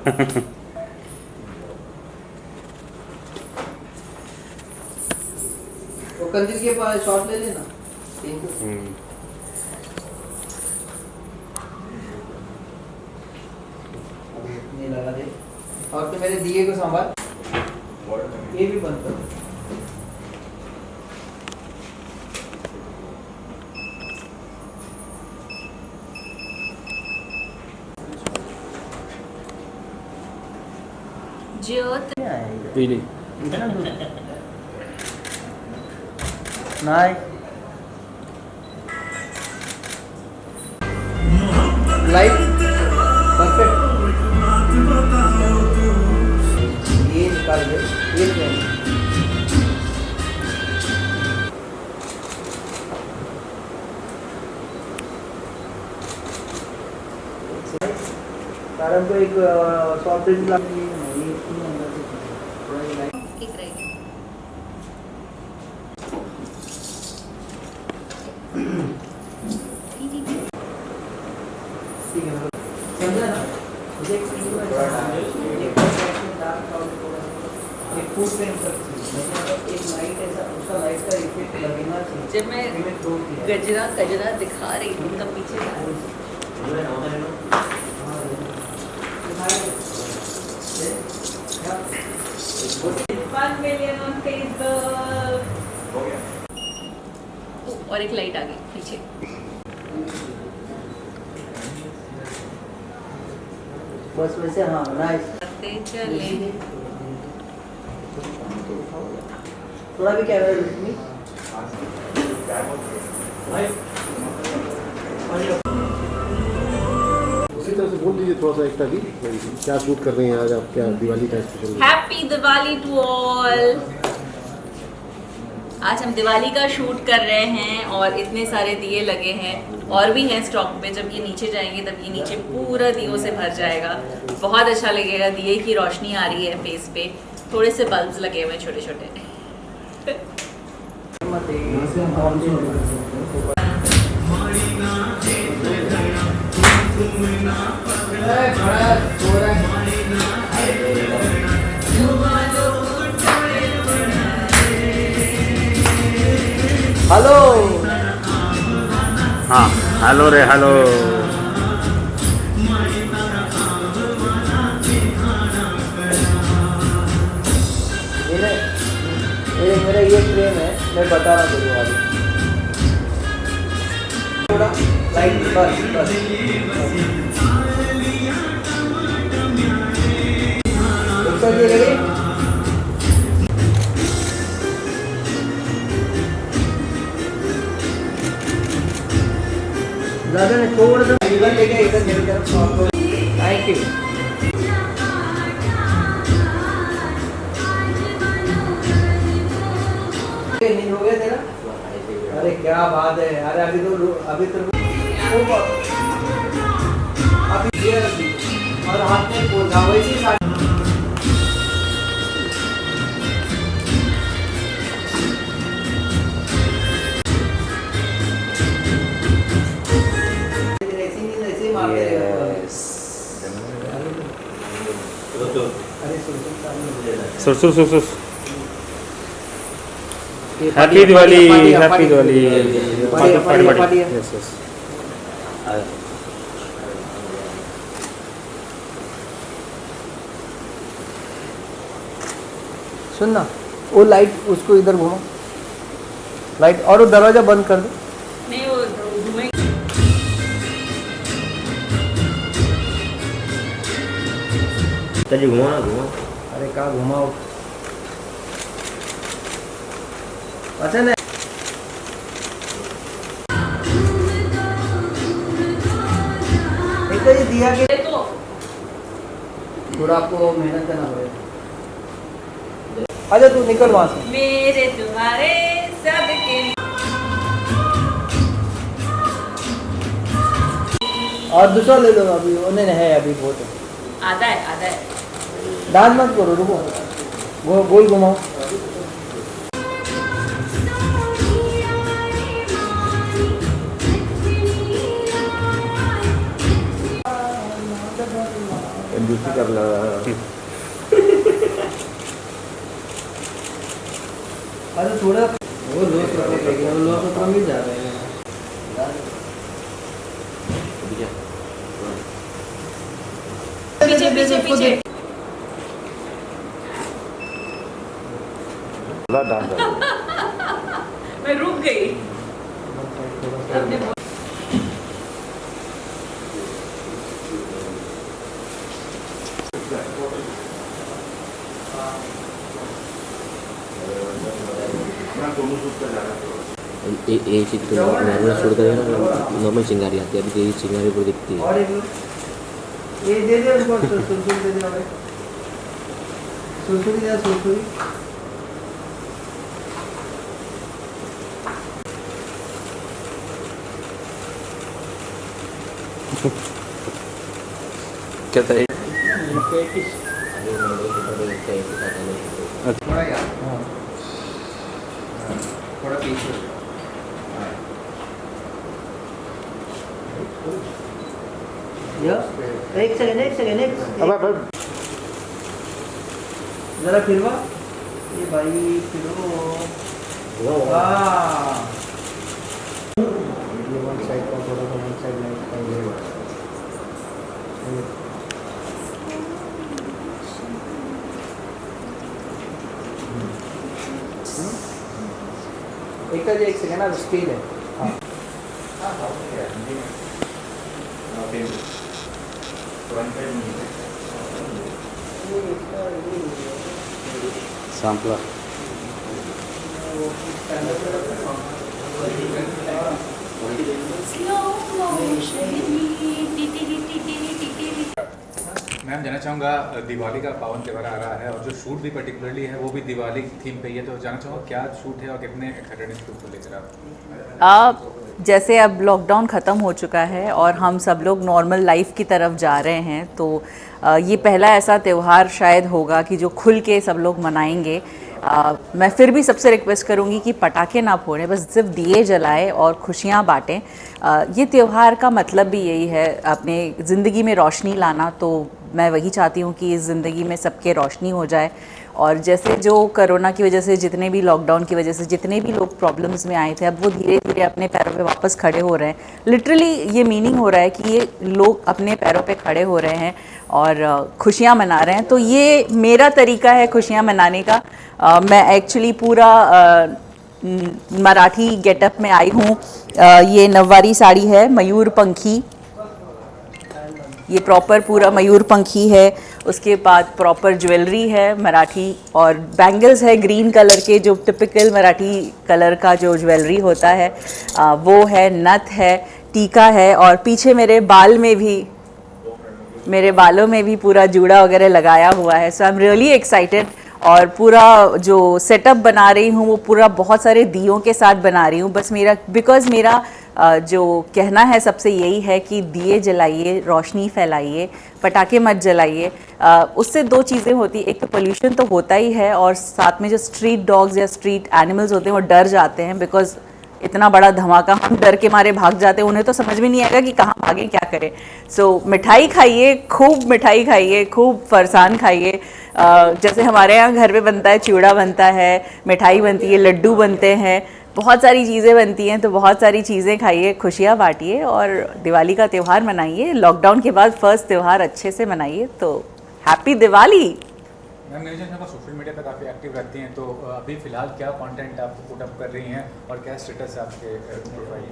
वो कंदिल के पास शॉट ले लेना। ये लगा दे और तो मेरे दिए को संभाल, ये भी बंद कर। ज्योत पीली नाइस लाइट परफेक्ट। ये निकाल दे, ये फ्रेम कारण को एक सॉफ्ट ड्रिंक ला ठीक रहेगी। ठीक है समझा ना। मुझे एक फूड पेन कर एक लाइट ऐसा उसका लाइट का इफेक्ट लगना चाहिए। जब मैं गजरा गजरा दिखा रही हूँ तब पीछे और एक लाइट आ गई पीछे। बस वैसे हाँ नाइस। करते चले थोड़ा भी कैमरा लुक में उसी तरह से बोल दीजिए थोड़ा सा एक्स्ट्रा भी क्या शूट कर रहे हैं आज आप, क्या दिवाली का special. Happy Diwali to all. आज हम दिवाली का शूट कर रहे हैं और इतने सारे दिए लगे हैं और भी हैं स्टॉक पे। जब ये नीचे जाएंगे तब ये नीचे पूरा दियों से भर जाएगा। बहुत अच्छा लगेगा, दिए की रोशनी आ रही है फेस पे। थोड़े से बल्ब्स लगे हुए छोटे छोटे। हेलो हाँ हेलो रे हेलो। मेरा ये फ्रेम है, मैं बता रहा हूँ वाली थोड़ा लाइट बस बस ये लगे ज़्यादा नहीं, थोड़ा सा इधर लेके इधर मेरी तरफ। Thank you. नींद हो गया तेरा? अरे क्या बात है। अरे अभी तो अभी ये और हाथ में पोछा वैसे सुर सुर सुर। Happy Diwali happy Diwali. Yes yes. सुन ना, वो लाइट उसको इधर घुमा लाइट और वो दरवाजा बंद कर दो। नहीं वो घूमेंगे। चलिए घुमा ना घुमा। अरे कहाँ घुमाओ। अच्छा नहीं एक ये दिया के तो थोड़ा आपको मेहनत करना पड़ेगा। अच्छा तू निकल वहां से। मेरे तुम्हारे सबके और दूसरा ले लो अभी, उन्हें है अभी बहुत है। आधा है आधा है। डांस मत करो, रुको गोल घुमाओ। ड्यूटी करना। अरे थोड़ा वो लो सत्र मिल जा रहे हैं। पीछे पीछे पीछे डांस मैं रुक गई। ये चीज़ तो नॉर्मल शूट करेगा ना, नॉर्मल चिंगारी आती है, अभी यही चिंगारी पूरी दिखती है। और एक ये दे दे उसको सुरसुरी दे दे भाई। सुरसुरी दे सुरसुरी। क्या था थोड़ा यार थोड़ा पीछे। एक सेकंड जरा फिरवा ये भाई फिरो। हाँ वन साइड का थोड़ा सा वन साइड लाइट का एक सेकंड ना स्केल है। सैम्पलर मैम जानना चाहूँगा दिवाली का पावन त्यौहार आ रहा है और जो शूट भी पर्टिकुलरली है वो भी दिवाली थीम पे ही है, तो जानना चाहूँगा क्या शूट है और कितने एक्साइटेड हैं इसको लेकर आप? जैसे अब लॉकडाउन ख़त्म हो चुका है और हम सब लोग नॉर्मल लाइफ की तरफ जा रहे हैं, तो ये पहला ऐसा त्यौहार शायद होगा कि जो खुल के सब लोग मनाएंगे। मैं फिर भी सबसे रिक्वेस्ट करूंगी कि पटाखे ना फोड़ें, बस सिर्फ दिए जलाएं और खुशियां बांटें। ये त्यौहार का मतलब भी यही है, अपने ज़िंदगी में रोशनी लाना। तो मैं वही चाहती हूँ कि इस ज़िंदगी में सबके रोशनी हो जाए। और जैसे जो कोरोना की वजह से, जितने भी लॉकडाउन की वजह से जितने भी लोग प्रॉब्लम्स में आए थे, अब वो धीरे धीरे अपने पैरों पे वापस खड़े हो रहे हैं। लिटरली ये मीनिंग हो रहा है कि ये लोग अपने पैरों पे खड़े हो रहे हैं और खुशियाँ मना रहे हैं। तो ये मेरा तरीका है खुशियाँ मनाने का। मैं एक्चुअली पूरा मराठी गेटअप में आई हूँ। ये नववारी साड़ी है, मयूर पंखी, ये प्रॉपर पूरा मयूर पंखी है। उसके बाद प्रॉपर ज्वेलरी है मराठी, और बैंगल्स है ग्रीन कलर के, जो टिपिकल मराठी कलर का जो ज्वेलरी होता है वो है, नथ है, टीका है, और पीछे मेरे बालों में भी पूरा जूड़ा वगैरह लगाया हुआ है। सो आई एम रियली एक्साइटेड। और पूरा जो सेटअप बना रही हूँ वो पूरा बहुत सारे दियों के साथ बना रही हूँ। बस मेरा जो कहना है सबसे यही है कि दिए जलाइए, रोशनी फैलाइए, पटाखे मत जलाइए। उससे दो चीज़ें होती, एक तो पोल्यूशन तो होता ही है, और साथ में जो स्ट्रीट डॉग्स या स्ट्रीट एनिमल्स होते हैं वो डर जाते हैं, बिकॉज इतना बड़ा धमाका, हम डर के मारे भाग जाते हैं, उन्हें तो समझ में नहीं आएगा कि कहाँ भागें, क्या करें। सो मिठाई खाइए, खूब मिठाई खाइए, खूब फरसान खाइए। जैसे हमारे यहाँ घर पे बनता है, चूड़ा बनता है, मिठाई बनती है, लड्डू बनते हैं, बहुत सारी चीज़ें बनती हैं। तो बहुत सारी चीज़ें खाइए, खुशियाँ बांटिए और दिवाली का त्यौहार मनाइए। लॉकडाउन के बाद फर्स्ट त्यौहार अच्छे से मनाइए। तो हैप्पी दिवाली। मैम मेरे जैसे सोशल मीडिया पे काफ़ी एक्टिव रहती हैं, तो अभी फ़िलहाल क्या कंटेंट आप पुट अप कर रही हैं और क्या स्टेटस है आपके प्रोफाइल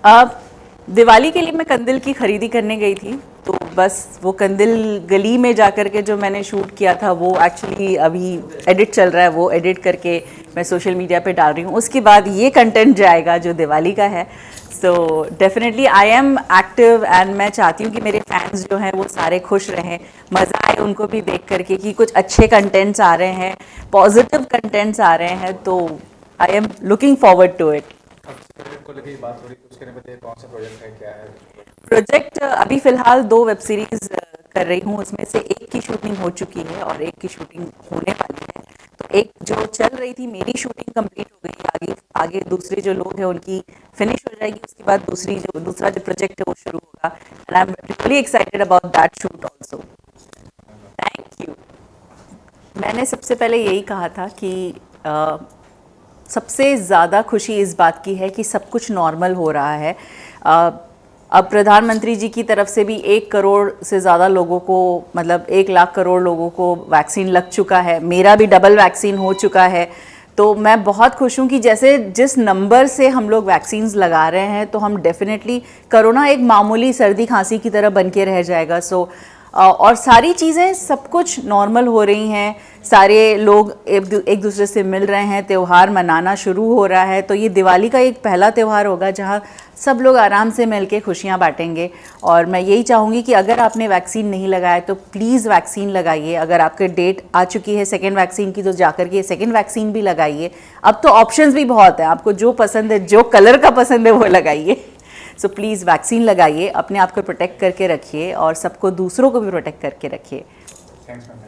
का? दिवाली के लिए मैं कंदिल की खरीदी करने गई थी, तो बस वो कंदिल गली में जाकर के जो मैंने शूट किया था वो एक्चुअली अभी एडिट चल रहा है, वो एडिट करके मैं सोशल मीडिया पे डाल रही हूँ। उसके बाद ये कंटेंट जाएगा जो दिवाली का है। So definitely I am active and मैं चाहती हूँ कि मेरे फैंस जो हैं वो सारे खुश रहें, मज़ा आए उनको भी देख करके कि कुछ अच्छे कंटेंट्स आ रहे हैं, पॉजिटिव कंटेंट्स आ रहे हैं। तो I am looking forward to it. को लेके बात हो रही है, उसके बताइए कौन सा प्रोजेक्ट है, क्या है प्रोजेक्ट? अभी फ़िलहाल 2 वेब सीरीज़ कर रही हूँ, उसमें से एक की शूटिंग हो चुकी है और एक की शूटिंग होने वाली है। तो एक जो चल रही थी, मेरी शूटिंग कंप्लीट हो गई, आगे दूसरे जो लोग हैं उनकी फिनिश हो जाएगी। उसके बाद दूसरा जो प्रोजेक्ट है वो शुरू होगा, and I am really excited about that shoot also. मैंने सबसे पहले यही कहा था कि सबसे ज़्यादा खुशी इस बात की है कि सब कुछ नॉर्मल हो रहा है। अब प्रधानमंत्री जी की तरफ से भी 1 करोड़ से ज़्यादा लोगों को, मतलब 1 लाख करोड़ लोगों को वैक्सीन लग चुका है। मेरा भी डबल वैक्सीन हो चुका है। तो मैं बहुत खुश हूँ कि जैसे जिस नंबर से हम लोग वैक्सीन्स लगा रहे हैं, तो हम डेफिनेटली कोरोना एक मामूली सर्दी खांसी की तरह बन के रह जाएगा। और सारी चीज़ें सब कुछ नॉर्मल हो रही हैं, सारे लोग एक दूसरे से मिल रहे हैं, त्यौहार मनाना शुरू हो रहा है। तो ये दिवाली का एक पहला त्यौहार होगा जहाँ सब लोग आराम से मिल के खुशियाँ बांटेंगे। और मैं यही चाहूँगी कि अगर आपने वैक्सीन नहीं लगाया तो प्लीज़ वैक्सीन लगाइए। अगर आपके डेट आ चुकी है सेकेंड वैक्सीन की तो जाकर के सेकेंड वैक्सीन भी लगाइए। अब तो ऑप्शंस भी बहुत हैं, आपको जो पसंद है, जो कलर का पसंद है वो लगाइए। सो प्लीज़ वैक्सीन लगाइए, अपने आप को प्रोटेक्ट करके रखिए और सबको दूसरों को भी प्रोटेक्ट करके रखिए। Thanks ma'am.